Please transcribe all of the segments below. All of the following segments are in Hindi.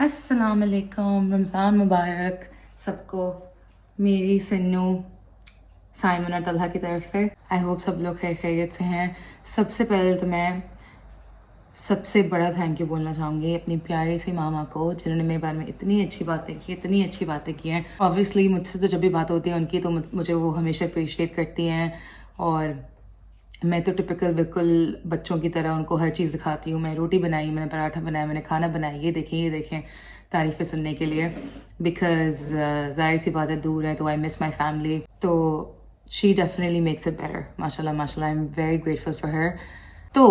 अस्सलाम वालेकुम, रमज़ान मुबारक सबको मेरी सन्नू साइमन और तलहा की तरफ से। आई होप सब लोग खैर खैरियत से हैं। सबसे पहले तो मैं सबसे बड़ा थैंक यू बोलना चाहूँगी अपनी प्यारी सी मामा को, जिन्होंने मेरे बारे में इतनी अच्छी बातें की हैं। ऑब्वियसली मुझसे तो जब भी बात होती है उनकी, तो मुझे वो हमेशा अप्रिशिएट करती हैं, और मैं तो टिपिकल बिल्कुल बच्चों की तरह उनको हर चीज़ दिखाती हूँ। मैं रोटी बनाई, मैंने पराठा बनाया, मैंने खाना बनाया, ये देखें तारीफ़ें सुनने के लिए, बिकॉज ज़ाहिर सी बात है दूर है तो आई मिस माई फैमिली। तो she definitely makes it better, माशाल्लाह माशाल्लाह। I am very grateful for her. तो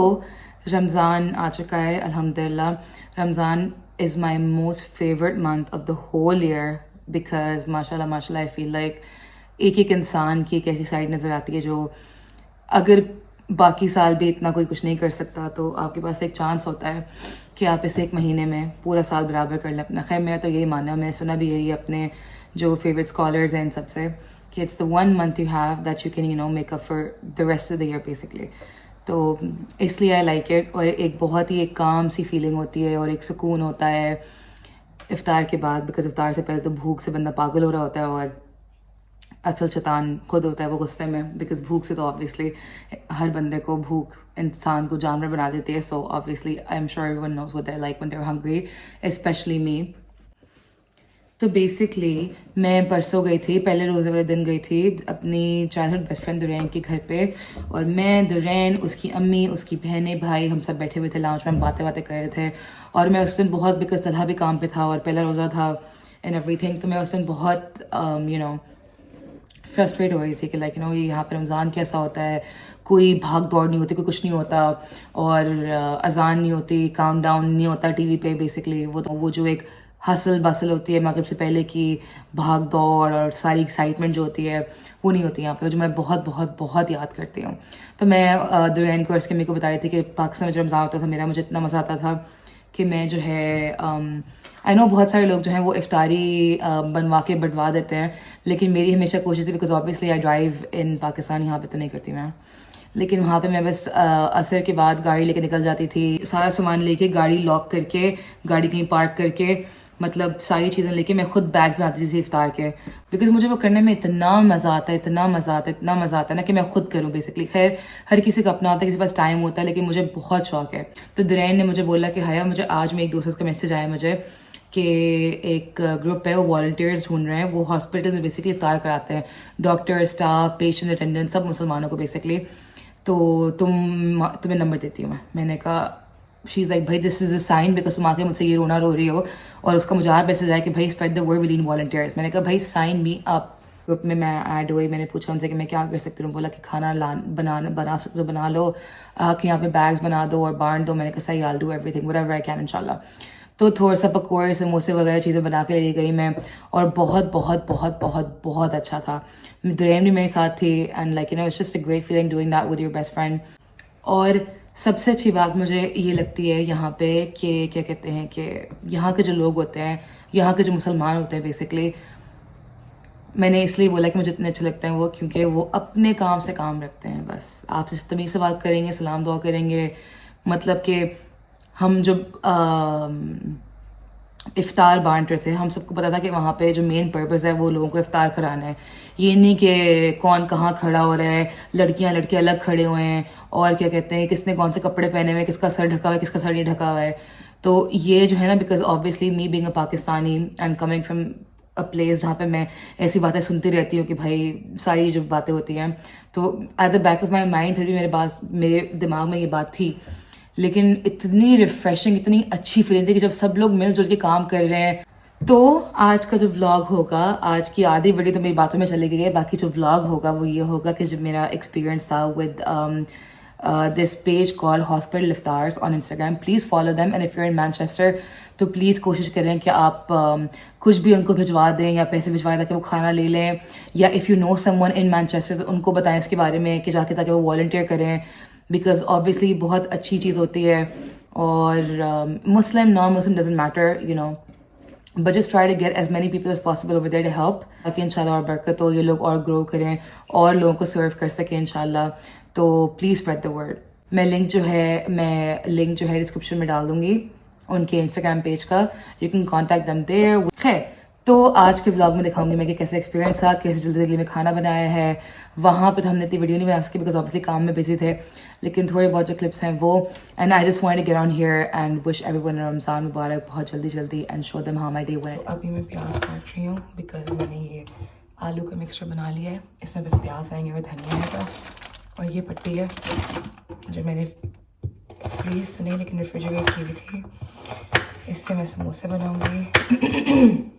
रमज़ान आ चुका है अल्हम्दुलिल्लाह। Ramzan is my most favourite month of the whole year, because माशाल्लाह माशाल्लाह आई फील लाइक एक एक इंसान की एक ऐसी साइड नज़र आती है जो अगर बाकी साल भी इतना कोई कुछ नहीं कर सकता, तो आपके पास एक चांस होता है कि आप इस एक महीने में पूरा साल बराबर कर लें अपना। खैर मेरा तो यही मानना है, मैंने सुना भी यही अपने जो फेवरेट स्कॉलर्स हैं इन सबसे, कि it's the one month you have that you can make up for the rest of the year basically. तो इसलिए आई लाइक इट। और एक बहुत ही एक काम सी फीलिंग होती है और एक सुकून होता है इफ्तार के बाद, बिकॉज इफ्तार से पहले तो भूख से बंदा पागल हो रहा होता है, और असल शैतान खुद होता है वो गुस्से में, बिकॉज भूख से तो ऑब्वियसली हर बंदे को भूख इंसान को जानवर बना देती है। So obviously I am sure everyone knows what they are like when they are hungry, especially me. तो बेसिकली मैं परसों गई थी, पहले रोज़े वाले दिन गई थी अपनी चाइल्डहुड बेस्ट फ्रेंड दुरैन के घर पे, और मैं, दुरैन, उसकी अम्मी, उसकी बहनें, भाई, हम सब बैठे हुए थे लाउंज में, हम बातें कर रहे थे। और मैं उस दिन बहुत, बिकॉज तलहा भी काम पे था और पहला रोज़ा था एंड एवरीथिंग, तो मैं उस दिन बहुत फ्रस्ट्रेट हो रही थी कि लाइक ये यहाँ पे रमज़ान कैसा होता है, कोई भाग दौड़ नहीं होती, कोई कुछ नहीं होता, और अजान नहीं होती, काउंट डाउन नहीं होता टीवी पे बेसिकली। वो जो एक हसल बसल होती है मगरिब से पहले की भाग दौड़ और सारी एक्साइटमेंट जो होती है, वो नहीं होती यहाँ पे, जो मैं बहुत बहुत बहुत याद करती हूँ। तो मैं दुरैन को और उसके मेरे को बताई थी कि पाकिस्तान में जब रमज़ान होता था मेरा, मुझे इतना मज़ा आता था कि मैं जो है आई नो बहुत सारे लोग जो हैं वो इफ्तारी बनवा के बढ़वा देते हैं, लेकिन मेरी हमेशा कोशिश थी, बिकॉज ऑब्वियसली आई ड्राइव इन पाकिस्तान, यहाँ पे तो नहीं करती मैं, लेकिन वहाँ पे मैं बस असर के बाद गाड़ी लेके निकल जाती थी, सारा सामान लेके, गाड़ी लॉक करके, गाड़ी कहीं पार्क करके, मतलब सारी चीज़ें लेके मैं खुद बैग्स बनाती थी इफ्तार के, बिकॉज मुझे वो करने में इतना मज़ा आता है, इतना मज़ा आता है ना कि मैं खुद करूँ बेसिकली। खैर हर किसी का अपना होता है, किसी के पास टाइम होता है, लेकिन मुझे बहुत शौक है। तो दुरैन ने मुझे बोला कि हाया, मुझे आज में एक दोस्त का मैसेज आया मुझे कि एक ग्रुप है, वो वॉल्टियर्स ढूंढ रहे हैं, वो हॉस्पिटल में बेसिकली इफ्तार कराते हैं, डॉक्टर, स्टाफ, पेशेंट, अटेंडेंट, सब मुसलमानों को बेसिकली। तो तुम्हें नंबर देती हूँ मैंने कहा, शी इज़ लाइक भाई this is a sign, because तुम आके मुझसे ये रोना रो रही हो, और उसका मुझे आज मैसेज आया कि भाई spread the word with in volunteers. मैंने कहा भाई साइन मी अप। ग्रुप में मैं ऐड हुई, मैंने पूछा उनसे कि मैं क्या कर सकती हूँ, बोला कि खाना बना सकते हो बना लो, कि यहाँ पे बैग्स बना दो और बांट दो। मैंने कहा सही, I will do everything whatever I can इंशाल्लाह। तो थोड़ा सा पकौड़े, समोसे वगैरह चीज़ें बना के ले गई मैं, और बहुत बहुत बहुत बहुत बहुत अच्छा था। दुरैन भी मेरे साथ थी, and like it's just a great feeling doing that with your best friend. और सबसे अच्छी बात मुझे ये लगती है यहाँ पे कि क्या कहते हैं कि यहाँ के जो लोग होते हैं, यहाँ के जो मुसलमान होते हैं बेसिकली, मैंने इसलिए बोला कि मुझे इतने अच्छे लगते हैं वो, क्योंकि वो अपने काम से काम रखते हैं। बस आपसे तमीज़ से बात करेंगे, सलाम दुआ करेंगे, मतलब कि हम जब इफ्तार बांट रहे थे, हम सबको पता था कि वहाँ पे जो मेन पर्पस है वो लोगों को इफ्तार कराना है। ये नहीं कि कौन कहाँ खड़ा हो रहा है, लड़कियाँ लड़के अलग खड़े हुए हैं, और क्या कहते हैं किसने कौन से कपड़े पहने हुए हैं, किसका सर ढका हुआ है, किसका सर नहीं ढका हुआ है। तो ये जो है ना, because obviously me being a Pakistani and coming from a place जहाँ पे मैं ऐसी बातें सुनती रहती हूँ कि भाई सारी जो बातें होती हैं, तो at the back of my mind फिर भी मेरे दिमाग में ये बात थी, लेकिन इतनी रिफ्रेशिंग, इतनी अच्छी फीलिंग थी कि जब सब लोग मिलजुल के काम कर रहे हैं। तो आज का जो व्लॉग होगा, आज की आधी वीडियो तो मेरी बातों में चली गई है, बाकी जो व्लॉग होगा वो ये होगा कि जब मेरा एक्सपीरियंस था with this page called hospital iftars on Instagram, please follow them, and if you are in Manchester तो प्लीज़ कोशिश करें कि आप कुछ भी उनको भिजवा दें या पैसे भिजवाएं ताकि वो खाना ले लें, या if you know someone in Manchester तो उनको बताएं इसके बारे में कि जाके ताकि वो वॉलंटियर करें, बिकॉज ऑब्वियसली बहुत अच्छी चीज़ होती है। और Muslim non Muslim doesn't matter, but just try to get as many people as possible over there to help, ताकि इंशाल्लाह और बरकत हो, ये लोग और ग्रो करें और लोगों को सर्व कर सकें इंशाल्लाह। तो प्लीज़ स्प्रेड द वर्ड। मैं लिंक जो है डिस्क्रिप्शन में डाल दूंगी, उनके इंस्टाग्राम पेज का, you can contact them there. खैर, तो आज के व्लॉग में दिखाऊंगी मैं कि कैसे एक्सपीरियंस था, कैसे जल्दी जल्दी में खाना बनाया है। वहाँ पे तो हमने इतनी वीडियो नहीं बना सकी बिकॉज ऑब्वियसली काम में बिजी थे, लेकिन थोड़े बहुत जो क्लिप्स हैं वो। And I just wanted to get on here and wish everyone Ramzan मुबारक बहुत जल्दी जल्दी and show them how my day went. अभी मैं प्याज काट रही हूँ बिकॉज मैंने ये आलू का मिक्सचर बना लिया है। इसमें बस प्याज आएंगे और धनिया आएगा, और ये पट्टी है जो मैंने फ्रीज तो नहीं लेकिन रेफ्रिजरेट की हुई थी। इससे मैं समोसे बनाऊंगी।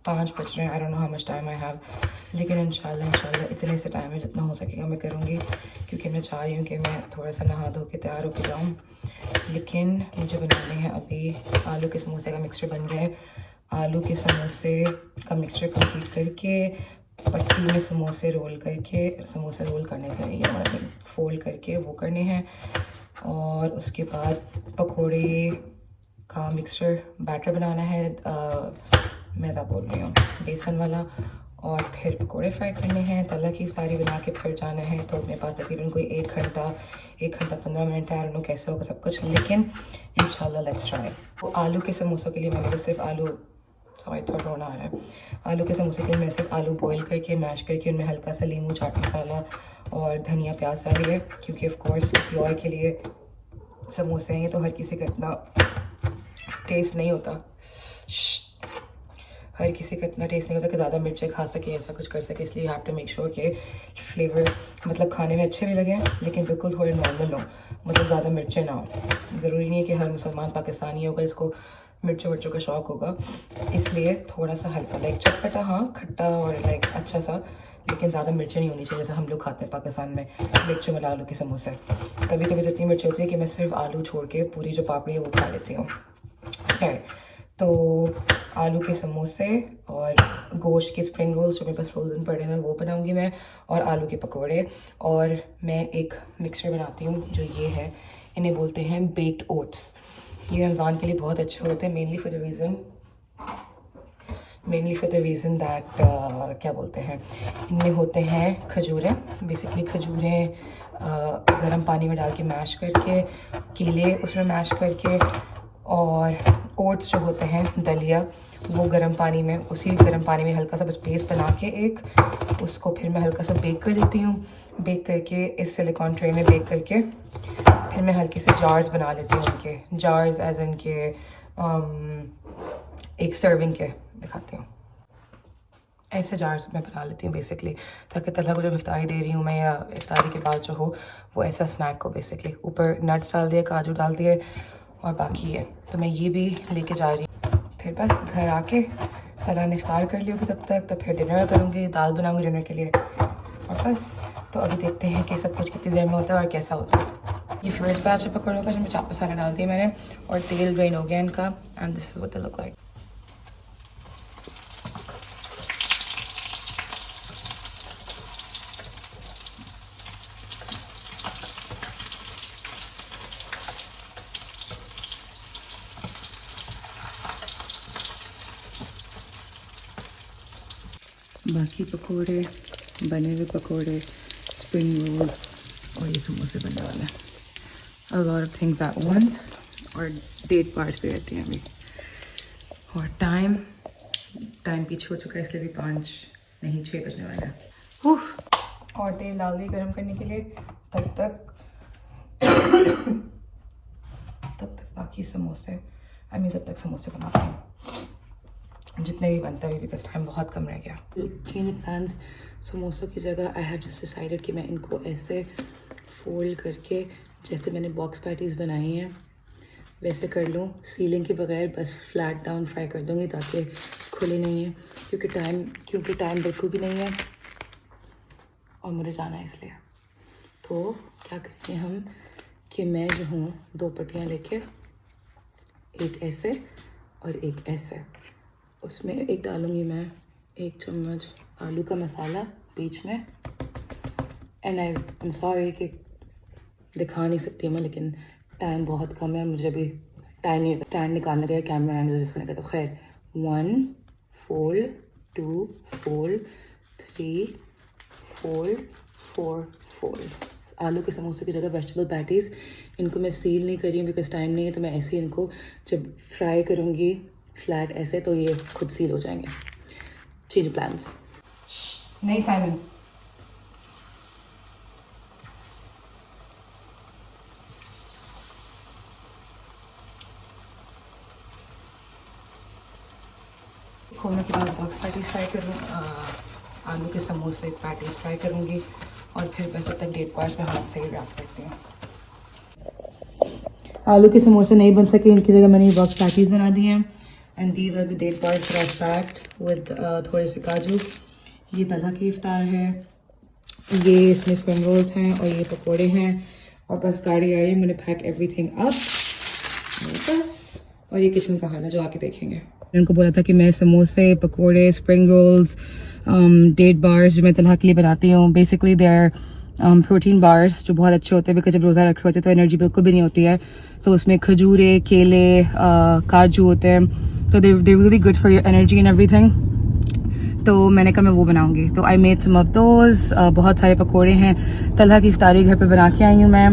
5 बज रहे हैं, I don't know how much time I have, लेकिन इंशाल्लाह इतने से टाइम में जितना हो सकेगा मैं करूँगी, क्योंकि मैं चाह रही हूँ कि मैं थोड़ा सा नहा धो के तैयार होकर जाऊँ। लेकिन मुझे बनाने हैं अभी आलू के समोसे का मिक्सचर बन गया है। आलू के समोसे का मिक्सचर कंप्लीट करके पट्टी में समोसे रोल करके, समोसे रोल करने से नहीं है, फोल्ड करके वो करने हैं। और उसके बाद पकोड़े का मिक्सचर बैटर बनाना है, मैदा बोल रही हूँ, बेसन वाला। और फिर पकोड़े फ्राई करने हैं, तला की इफ्तारी बना के फिर जाना है। तो मेरे पास तकरीबन कोई 1 घंटा 15 मिनट है। आई डोंट नो कैसे होगा सब कुछ, लेकिन इंशाल्लाह लेट्स ट्राई। तो आलू के समोसों के लिए मैंने तो सिर्फ आलू, सॉरी थोड़ा रोना आ रहा है, आलू के समोसे के लिए मैं सिर्फ आलू बॉईल करके मैश करके उनमें हल्का सा नींबू, चाट मसाला और धनिया प्याज डाली है, क्योंकि ऑफ कोर्स किसी और के लिए समोसे हैं, तो हर किसी का इतना टेस्ट नहीं होता, हर किसी का इतना टेस्ट नहीं होता कि ज़्यादा मिर्चें खा सके, ऐसा कुछ कर सके। इसलिए you have to make sure कि फ्लेवर मतलब खाने में अच्छे भी लगे, लेकिन बिल्कुल थोड़े नॉर्मल हो, मतलब ज़्यादा मिर्चें ना हो। ज़रूरी नहीं है कि हर मुसलमान पाकिस्तानी होगा इसको मिर्चों का शौक़ होगा, इसलिए थोड़ा सा हल्का लाइक चटपटा, हाँ खट्टा और लाइक अच्छा सा, लेकिन ज़्यादा मिर्चें नहीं होनी चाहिए जैसे हम लोग खाते हैं पाकिस्तान में मिर्चों वाला आलू के समोसे। कभी कभी तो इतनी मिर्चें होती है कि मैं सिर्फ आलू छोड़ के पूरी जो पापड़ी है वो खा लेती हूँ। खैर, तो आलू के समोसे और गोश्त के स्प्रिंग रोल्स जो मेरे पास फ्रोज़न पड़े हैं वो बनाऊंगी मैं, और आलू के पकोड़े। और मैं एक मिक्सचर बनाती हूँ जो ये है, इन्हें बोलते हैं बेक्ड ओट्स। ये रमज़ान के लिए बहुत अच्छे होते हैं, mainly for the reason that क्या बोलते हैं, इनमें होते हैं खजूरें। बेसिकली खजूरें गर्म पानी में डाल के मैश करके, केले उसमें मैश करके, और ओट्स जो होते हैं दलिया, वो गर्म पानी में, उसी गर्म पानी में हल्का सा बस पेस्ट बना के एक, उसको फिर मैं हल्का सा बेक कर देती हूँ। बेक करके इस सिलिकॉन ट्रे में बेक करके फिर मैं हल्के से जार्स बना लेती हूँ, उनके जार्स एज इनके एक सर्विंग के दिखाती हूँ, ऐसे जार्स मैं बना लेती हूँ बेसिकली, ताकि तला को जब इफ्तारी दे रही हूँ मैं या इफ्तारी के बाद जो हो वो ऐसा स्नैक को बेसिकली ऊपर नट्स डाल दिए, काजू डाल दिए और बाकी है। तो मैं ये भी लेके जा रही हूँ, फिर बस घर आके तला ने इफ्तार कर लियोगी तब तक, तो फिर डिनर करूँगी, दाल बनाऊँगी डिनर के लिए, और बस। तो अभी देखते हैं कि सब कुछ कितनी देर में होता है और कैसा होता है। ये फर्स्ट बैच है पकौड़ों का जिसमें चाप मसाला डाल दिया मैंने, और तेल ड्रेन हो गया इनका, and this is what they look like. बाकी पकोड़े, बने हुए पकोड़े, स्प्रिंग रोल्स और ये समोसे बनने वाले हैं। A lot of things at once, और डेट पार्ट्स भी रहती हैं अभी। और टाइम पीछे हो चुका है, इसलिए भी 5 नहीं 6 बजने वाला है। और तेल डाल दी गर्म करने के लिए, तब तक बाकी समोसे, तब तक समोसे बनाती हूँ जितने भी बनता है, बिकॉज टाइम बहुत कम रह गया। चेंज प्लान्स, समोसों की जगह आई हैव जस्ट डिसाइडेड कि मैं इनको ऐसे फोल्ड करके, जैसे मैंने बॉक्स पैटीज़ बनाई हैं वैसे कर लूँ, सीलिंग के बगैर बस फ्लैट डाउन फ्राई कर दूँगी ताकि खुले नहीं है, क्योंकि टाइम बिल्कुल भी नहीं है और मुझे जाना है इसलिए। तो क्या करेंगे हम कि मैं जो हूँ 2 पट्टियाँ लेके, एक ऐसे और एक ऐसे, उसमें एक डालूँगी मैं 1 चम्मच आलू का मसाला बीच में। एंड आई एम सॉरी कि दिखा नहीं सकती मैं, लेकिन टाइम बहुत कम है, मुझे अभी टाइम नहीं, स्टैंड निकालने गया, कैमरा हैंडल इसको निकल। तो खैर 1 फोल्ड, 2 फोल्ड, 3 फोल्ड, 4 फोल्ड, आलू के समोसे की जगह वेजिटेबल पैटीज़। इनको मैं सील नहीं कर रही हूँ बिकॉज टाइम नहीं है, तो मैं ऐसे ही इनको जब फ्राई करूँगी फ्लैट ऐसे, तो ये खुद सील हो जाएंगे। Change plans. नहीं साइमन, खोलने के बाद बॉक्स पैटीज़ फ्राई करूँ, आलू के समोसे पैटीज़ फ्राई करूँगी और फिर बस तब तक डेट पार्स में हाथ से ही रैप करती हूँ। आलू के समोसे नहीं बन सके, इनकी जगह मैंने ये बॉक्स पैटीज़ बना दिए हैं। And these are the date bars that I packed with थोड़े से काजू। ये तलहा की इफ्तार है, ये इसमें स्प्रिंग रोल्स हैं और ये पकोड़े हैं। और बस गाड़ी आ रही है, मैंने पैक एवरीथिंग अप बस। और ये किचन का हाल है जो आके देखेंगे। उनको बोला था कि मैं समोसे, पकोड़े, स्प्रिंग रोल्स, डेट बार्स जो मैं तलहा के लिए बनाती हूँ, basically they are protein bars जो बहुत अच्छे होते हैं बिकॉज जब रोज़ा रखे होते हैं तो एनर्जी बिल्कुल भी नहीं होती है। तो उसमें खजूरे, केले, काजू होते हैं, तो they really good for your energy and everything. तो मैंने कहा मैं वो बनाऊंगी, तो I made some of those. बहुत सारे पकोड़े हैं, तलहा की इफ्तारी घर पे बना के आई हूँ मैं,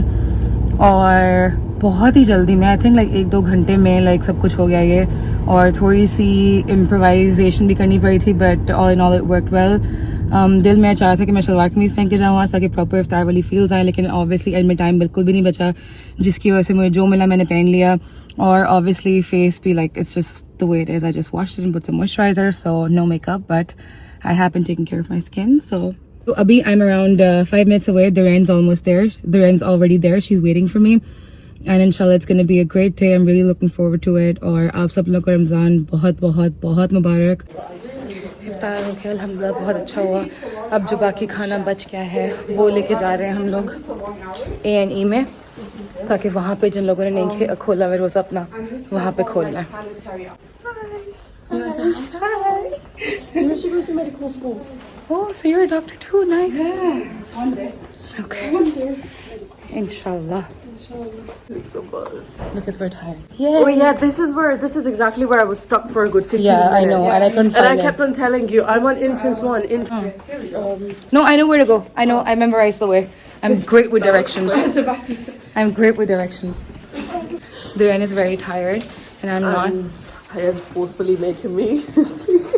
और बहुत ही जल्दी में, आई थिंक लाइक 1-2 घंटे में लाइक सब कुछ हो गया ये। और थोड़ी सी इम्प्रोवाइजेशन भी करनी पड़ी थी, but all in all it worked well. दिल में चाह रहा था कि मैं शलवार कमीज पहन के जाऊँ आज ताकि प्रॉपर इफ्तार वाली फील्स आए, लेकिन ऑब्वियसली एंड में टाइम बिल्कुल भी नहीं बचा, जिसकी वजह से मुझे जो मिला मैंने पहन लिया। और ऑब्वियसली फेस भी like it's just the way it is, I just washed it and put some moisturiser, so no makeup, but I have been taking care of my skin. So abhi I'm around 5 minutes away. Duran's almost there. Duran's already there. She's waiting for me. And inshallah it's going to be a great day. I'm really looking forward to it. और आप सब लोग को रमज़ान बहुत बहुत बहुत मुबारक। इफ्तार हो गया अल्हम्दुलिल्लाह, बहुत अच्छा हुआ। अब जो बाकी खाना बच गया है वो लेके जा रहे हैं हम लोग A&E में, ताकि वहाँ पे जिन लोगों ने नहीं खोला हुआ रोज़ा अपना, वहाँ पे खोलना है। You should go to medical school. Oh, so you're a doctor too? Nice. Yeah, one day. Okay. One day. Inshallah. Make some buzz. Because we're tired. Yay. Oh yeah, this is exactly where I was stuck for a good 15 Yeah, I minutes. know, and I couldn't And find I kept on telling you, I'm on entrance 1. No, I know where to go. I know, I memorized the way. I'm great with directions. I'm great with directions. Duran is very tired, and I'm not. I am forcefully making me speak.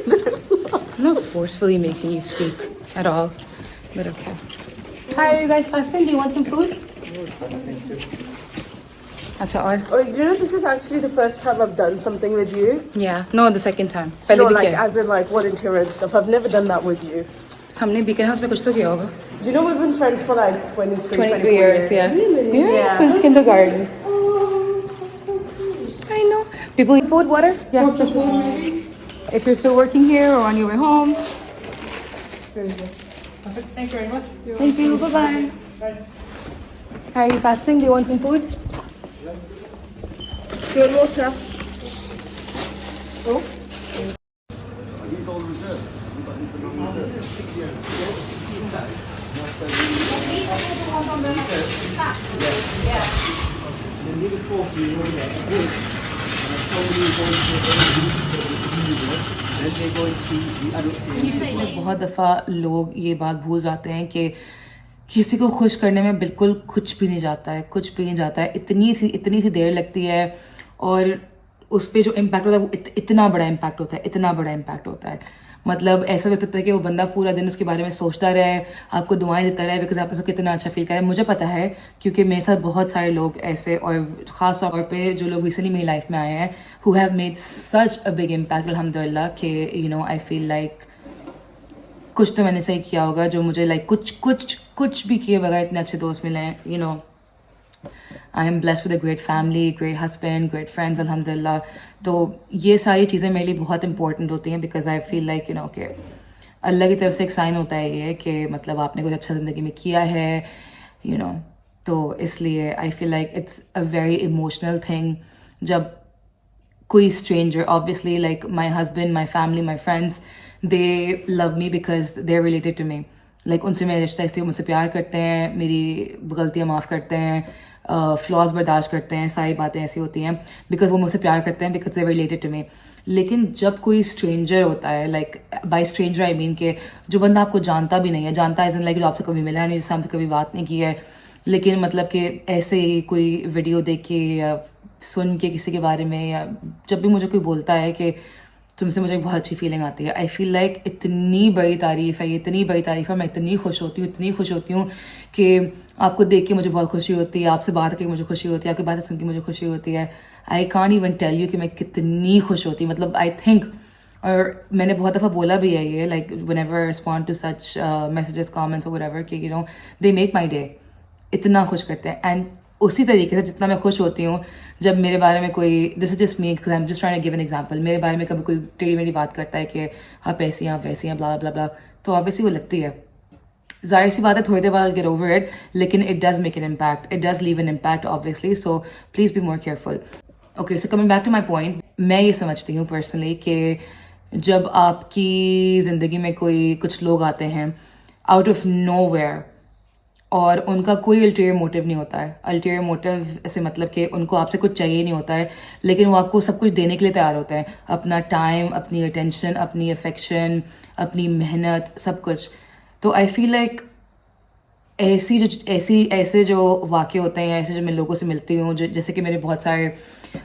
I'm not forcefully making you speak at all, but okay. Hi, are you guys fasting? Do you want some food? Acha, और? Oh, you know, this is actually the first time I've done something with you. Yeah, no, the second time. पहले No, भी like किया है। as in like volunteer and stuff. I've never done that with you. हमने Beacon House में कुछ तो किया होगा। Do you know we've been friends for like 23 23 years, yeah. Really? Yeah, since kindergarten. I know. People eat food, water? Yeah. If you're still working here or on your way home. Thank you very much. Thank you. Bye-bye. Bye. Are you fasting? Do you want some food? Do you want water? Oh. बहुत दफ़ा लोग ये बात भूल जाते हैं कि किसी को खुश करने में बिल्कुल कुछ भी नहीं जाता है, कुछ भी नहीं जाता है। इतनी सी देर लगती है, और उस पर जो इम्पैक्ट होता है वो इतना बड़ा इम्पैक्ट होता है, इतना बड़ा इम्पैक्ट होता है। मतलब ऐसा लगता है कि वो बंदा पूरा दिन उसके बारे में सोचता रहे, आपको दुआएं देता रहे, बिकॉज आपने उसको कितना अच्छा फील करा। मुझे पता है क्योंकि मेरे साथ बहुत सारे लोग ऐसे, और ख़ास तौर पे जो लोग रिसेंटली मेरी लाइफ में आए हैं, who have made such a big impact अल्हम्दुलिल्लाह, कि you no I feel like कुछ तो मैंने सही किया होगा, जो मुझे लाइक कुछ भी किए बगैर इतने अच्छे दोस्त मिले हैं। You know, I am blessed with a great family, great husband, great friends अल्हम्दुलिल्लाह। तो ये सारी चीज़ें मेरे लिए बहुत इंपॉर्टेंट होती हैं, because I feel like you know कि अल्लाह की तरफ से एक साइन होता है ये कि मतलब आपने कुछ अच्छा ज़िंदगी में किया है, यू नो। तो इसलिए I feel like it's a very emotional thing जब कोई stranger, obviously like my husband, my family, my friends, they love me because they are related to me. Like उनसे मेरा रिश्ता इसलिए मुझसे प्यार करते हैं, मेरी गलतियाँ माफ़ करते हैं, फ्लॉज बर्दाश्त करते हैं, सारी बातें ऐसी होती हैं बिकॉज वो मुझसे प्यार करते हैं, because they related to me. लेकिन जब कोई स्ट्रेंजर होता है, like by stranger I mean के जो बंदा आपको जानता भी नहीं है, जानता है लाइक जो आपसे कभी मिला नहीं, जिससे आपसे कभी बात नहीं की है, लेकिन मतलब कि ऐसे ही कोई वीडियो देख के या सुन के किसी के बारे में, या जब भी मुझे कोई बोलता है कि तुमसे मुझे एक बहुत अच्छी फीलिंग आती है, आई फील लाइक इतनी बड़ी तारीफ़ है ये, इतनी बड़ी तारीफ़ है, मैं इतनी खुश होती हूँ, इतनी खुश होती हूँ कि आपको देख के मुझे बहुत खुशी होती है, आपसे बात करके मुझे खुशी होती है, आपकी बातें सुन के मुझे खुशी होती है। I can't even tell you कि मैं कितनी खुश होती हूँ, मतलब आई थिंक, और मैंने बहुत दफ़ा बोला भी है ये, like whenever I respond to such messages, comments और व्हाटएवर, कि you know they make my day, इतना खुश करते हैं। एंड उसी तरीके से जितना मैं खुश होती हूँ जब मेरे बारे में कोई, this is just me, I am just trying to give an example, मेरे बारे में कभी कोई टेढ़ी मेढ़ी बात करता है कि आप ऐसी हैं, आप वैसी हैं, ब्ला ब्ला ब्ला, तो ऑब्वियसली वो लगती है, जाहिर सी बात है, थोड़ी देर बाद गेट ओवर इट, लेकिन it does make an impact, it does leave an impact obviously, so please be more careful. Okay, so coming back to my point, मैं ये समझती हूँ पर्सनली कि जब आपकी ज़िंदगी में कोई कुछ लोग आते हैं आउट ऑफ नोवेयर और उनका कोई अल्टीरियर मोटिव नहीं होता है, अल्टीरियर मोटिव से मतलब कि उनको आपसे कुछ चाहिए नहीं होता है, लेकिन वो आपको सब कुछ देने के लिए तैयार होते हैं, अपना टाइम, अपनी अटेंशन, अपनी अफेक्शन, अपनी मेहनत, सब कुछ। तो आई फील लाइक ऐसे जो वाक़े होते हैं, ऐसे जो मैं लोगों से मिलती हूँ, जो जैसे कि मेरे बहुत सारे,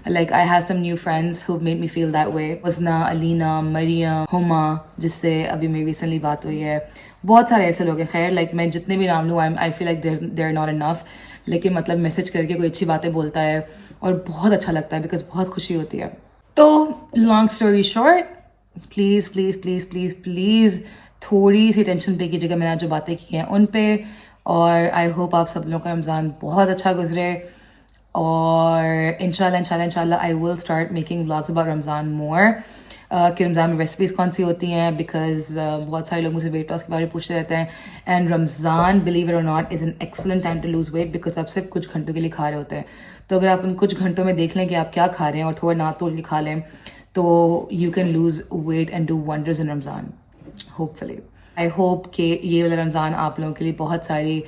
like I have some new friends who made me feel that way, Wazna, Alina, Maryam, Huma, जिससे अभी मेरी रिसेंटली बात हुई है, बहुत सारे ऐसे लोग हैं। खैर, लाइक मैं जितने भी नाम लूँ, I feel like there are not enough, लेकिन मतलब मैसेज करके कोई अच्छी बातें बोलता है और बहुत अच्छा लगता है, बिकॉज बहुत खुशी होती है। तो long story short, please please please please please थोड़ी सी टेंशन पे कीजिएगा मैंने आज जो बातें की हैं उन पे, और आई होप आप सब लोगों का रमज़ान बहुत अच्छा गुजरे, और इंशाल्लाह I will start making vlogs about Ramzan more, कि रमज़ान में रेसिपीज़ कौन सी होती हैं, बिकॉज बहुत सारे लोग मुझे वेट लॉस के बारे में पूछते रहते हैं, and Ramzan, believe it or not, is an excellent time to lose weight, because आप सिर्फ कुछ घंटों के लिए खा रहे होते हैं। तो अगर आप उन कुछ घंटों में देख लें कि आप क्या खा रहे हैं और थोड़ा ना तोल के खा लें, तो you can lose weight and do wonders in Ramzan, hopefully. I hope कि ये वाला रमज़ान आप लोगों के लिए बहुत सारी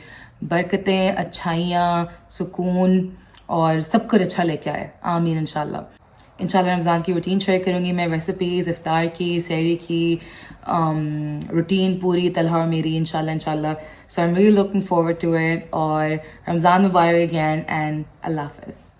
बरकतें, अच्छाइयाँ, सुकून और सब कुछ अच्छा लेके आए, आमीन इंशाल्लाह रमज़ान की रूटीन शेयर करूँगी मैं, रेसिपीज़, इफ्तार की, सहरी की, रूटीन पूरी तलहा और मेरी, इंशाल्लाह। So I am really looking forward to it, और रमज़ान मुबारक अगैन, एंड अल्लाह हाफ़िज़।